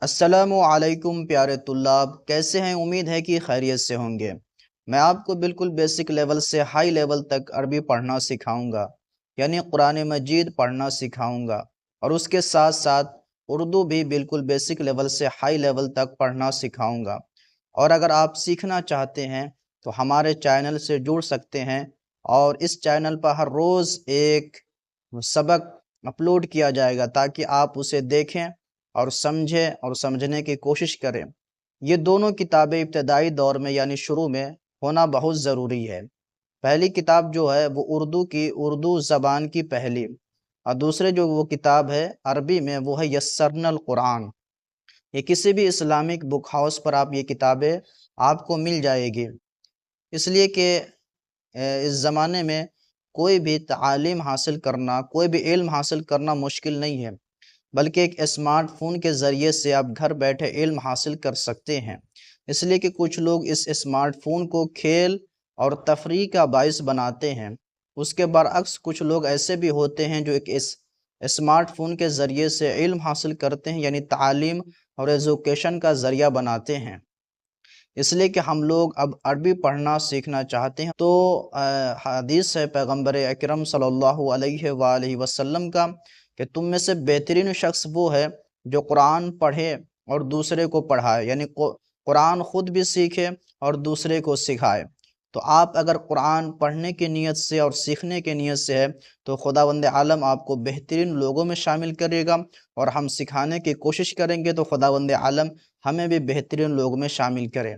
السلام علیکم پیارے طلاب، کیسے ہیں؟ امید ہے کہ خیریت سے ہوں گے۔ میں آپ کو بالکل بیسک لیول سے ہائی لیول تک عربی پڑھنا سکھاؤں گا، یعنی قرآن مجید پڑھنا سکھاؤں گا، اور اس کے ساتھ ساتھ اردو بھی بالکل بیسک لیول سے ہائی لیول تک پڑھنا سکھاؤں گا۔ اور اگر آپ سیکھنا چاہتے ہیں تو ہمارے چینل سے جڑ سکتے ہیں، اور اس چینل پر ہر روز ایک سبق اپلوڈ کیا جائے گا تاکہ آپ اسے دیکھیں اور سمجھیں اور سمجھنے کی کوشش کریں۔ یہ دونوں کتابیں ابتدائی دور میں یعنی شروع میں ہونا بہت ضروری ہے۔ پہلی کتاب جو ہے وہ اردو زبان کی پہلی، اور دوسرے جو وہ کتاب ہے عربی میں وہ ہے یسرنا القرآن۔ یہ کسی بھی اسلامک بک ہاؤس پر یہ کتابیں آپ کو مل جائے گی، اس لیے کہ اس زمانے میں کوئی بھی تعلیم حاصل کرنا، کوئی بھی علم حاصل کرنا مشکل نہیں ہے، بلکہ ایک اسمارٹ فون کے ذریعے سے آپ گھر بیٹھے علم حاصل کر سکتے ہیں۔ اس لیے کہ کچھ لوگ اس اسمارٹ فون کو کھیل اور تفریح کا باعث بناتے ہیں، اس کے برعکس کچھ لوگ ایسے بھی ہوتے ہیں جو ایک اسمارٹ فون کے ذریعے سے علم حاصل کرتے ہیں، یعنی تعلیم اور ایجوکیشن کا ذریعہ بناتے ہیں۔ اس لیے کہ ہم لوگ اب عربی پڑھنا سیکھنا چاہتے ہیں تو حدیث ہے پیغمبر اکرم صلی اللہ علیہ وآلہ وسلم کا کہ تم میں سے بہترین شخص وہ ہے جو قرآن پڑھے اور دوسرے کو پڑھائے، یعنی قرآن خود بھی سیکھے اور دوسرے کو سکھائے۔ تو آپ اگر قرآن پڑھنے کی نیت سے اور سیکھنے کی نیت سے ہے تو خداوند عالم آپ کو بہترین لوگوں میں شامل کرے گا، اور ہم سکھانے کی کوشش کریں گے تو خداوند عالم ہمیں بھی بہترین لوگوں میں شامل کرے۔